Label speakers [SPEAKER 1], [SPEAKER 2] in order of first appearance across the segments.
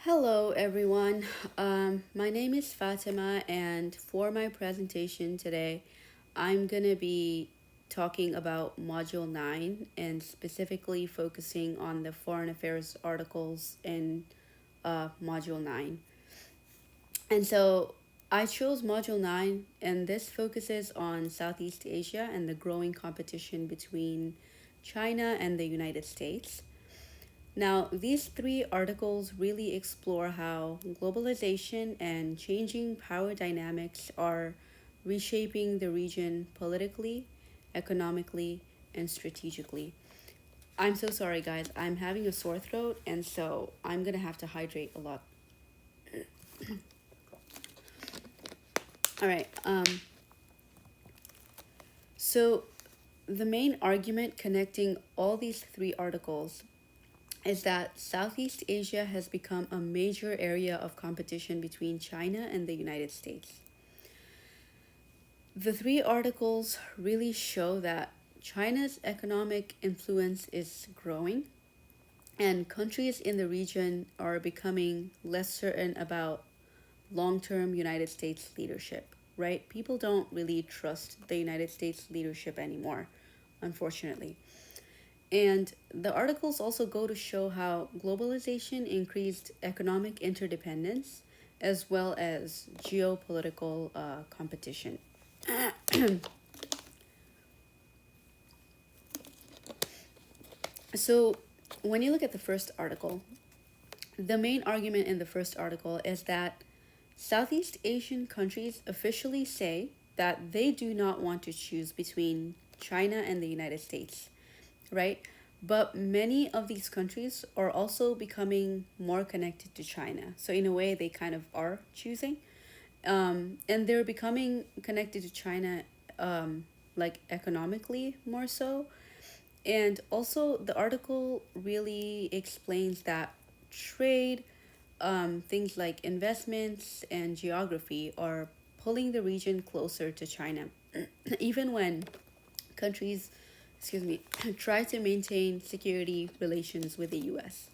[SPEAKER 1] Hello, everyone. My name is Fatima, and for my presentation today, I'm going to be talking about Module 9 and specifically focusing on the foreign affairs articles in Module 9. And so I chose Module 9, and this focuses on Southeast Asia and the growing competition between China and the United States. Now, these three articles really explore how globalization and changing power dynamics are reshaping the region politically, economically, and strategically. I'm so sorry, guys. I'm having a sore throat, and so I'm gonna have to hydrate a lot. All right. So the main argument connecting all these three articles is that Southeast Asia has become a major area of competition between China and the United States. The three articles really show that China's economic influence is growing, and countries in the region are becoming less certain about long term United States leadership, right? People don't really trust the United States leadership anymore, unfortunately. And the articles also go to show how globalization increased economic interdependence as well as geopolitical competition. So, when you look at the first article, the main argument in the first article is that Southeast Asian countries officially say that they do not want to choose between China and the United States, right? But many of these countries are also becoming more connected to China. So, in a way, they kind of are choosing. And they're becoming connected to China, like economically more so. And also, the article really explains that trade, things like investments and geography, are pulling the region closer to China, even when countries, excuse me, try to maintain security relations with the US.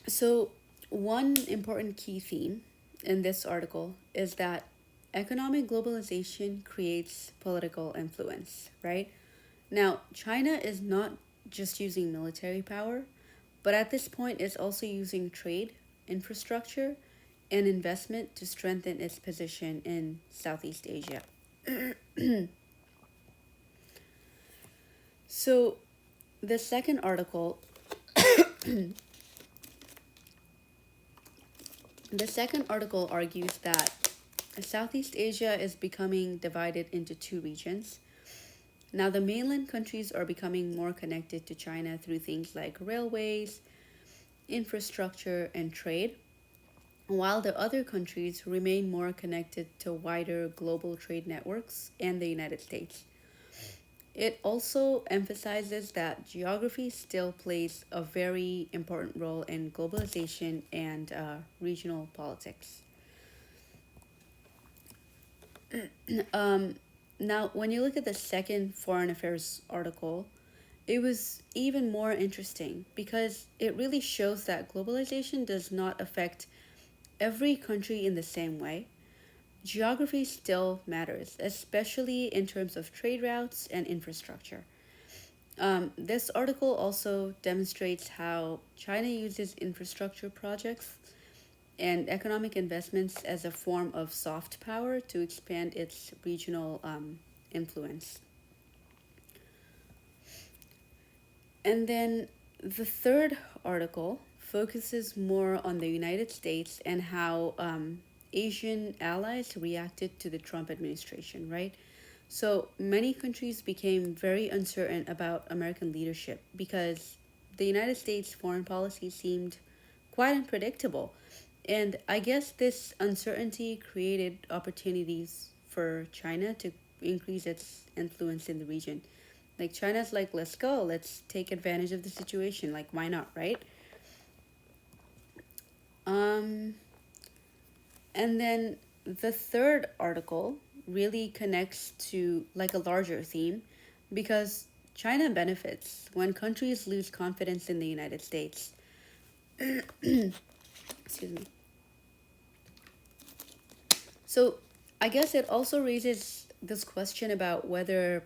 [SPEAKER 1] So, one important key theme in this article is that economic globalization creates political influence, right? Now, China is not just using military power, but at this point is also using trade, infrastructure, and investment to strengthen its position in Southeast Asia. So, the second article, the second article argues that Southeast Asia is becoming divided into two regions. Now, the mainland countries are becoming more connected to China through things like railways, infrastructure, and trade, while the other countries remain more connected to wider global trade networks and the United States. It also emphasizes that geography still plays a very important role in globalization and regional politics. Um, Now, when you look at the second foreign affairs article, it was even more interesting because it really shows that globalization does not affect every country in the same way. Geography still matters, especially in terms of trade routes and infrastructure. This article also demonstrates how China uses infrastructure projects and economic investments as a form of soft power to expand its regional influence. And then the third article focuses more on the United States and how Asian allies reacted to the Trump administration, right? So many countries became very uncertain about American leadership because the United States foreign policy seemed quite unpredictable. And I guess this uncertainty created opportunities for China to increase its influence in the region. Like China's like, let's go, let's take advantage of the situation. Like, why not, right? Um, and then the third article really connects to like a larger theme because China benefits when countries lose confidence in the United States. Excuse me. So I guess it also raises this question about whether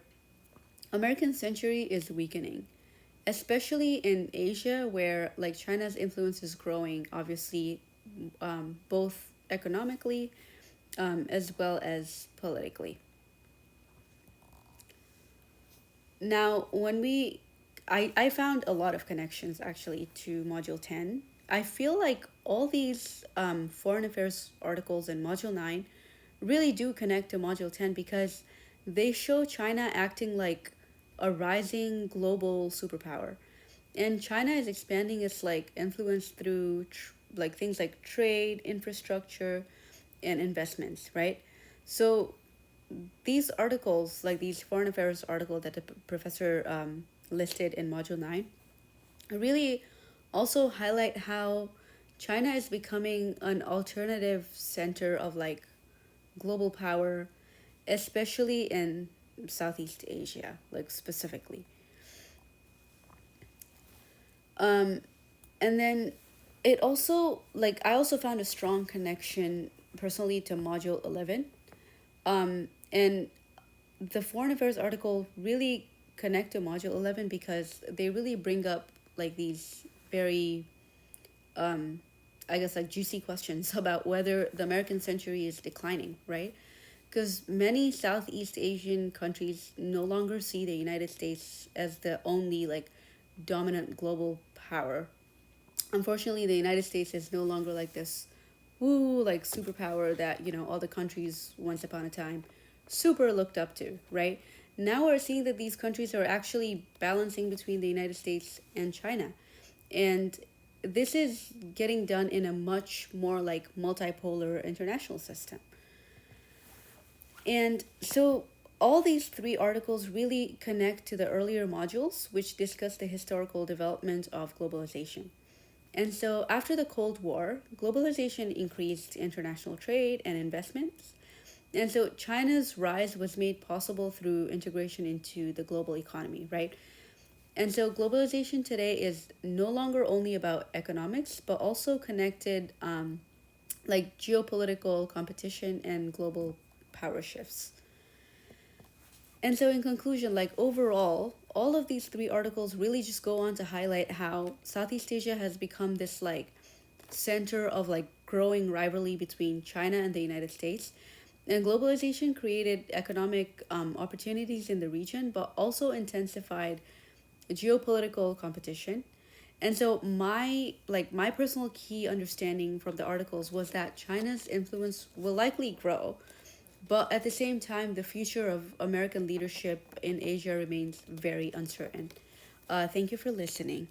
[SPEAKER 1] American century is weakening, especially in Asia, where like China's influence is growing, obviously, both economically as well as politically. Now, I found a lot of connections actually to Module 10. I feel like all these foreign affairs articles in Module 9 really do connect to Module 10 because they show China acting like a rising global superpower. And China is expanding its like influence through like things like trade, infrastructure, and investments, right? So these articles, like these foreign affairs article that the professor listed in Module 9, really also highlight how China is becoming an alternative center of like global power, especially in Southeast Asia, like specifically. Um, and then it also, like, I also found a strong connection personally to Module 11. And the foreign affairs article really connect to Module 11 because they really bring up like these very I guess like juicy questions about whether the American century is declining, right? Because many Southeast Asian countries no longer see the United States as the only like dominant global power. Unfortunately, the United States is no longer like this woo like superpower that, you know, all the countries once upon a time super looked up to, right? Now we're seeing that these countries are actually balancing between the United States and China. And this is getting done in a much more like multipolar international system. And so all these three articles really connect to the earlier modules, which discuss the historical development of globalization. And so after the Cold War, globalization increased international trade and investments. And so China's rise was made possible through integration into the global economy, right? And so globalization today is no longer only about economics, but also connected like geopolitical competition and global power shifts. And so, in conclusion, like overall, all of these three articles really just go on to highlight how Southeast Asia has become this like center of like growing rivalry between China and the United States. And globalization created economic opportunities in the region, but also intensified geopolitical competition. And so my personal key understanding from the articles was that China's influence will likely grow, but at the same time the future of American leadership in Asia remains very uncertain. Thank you for listening.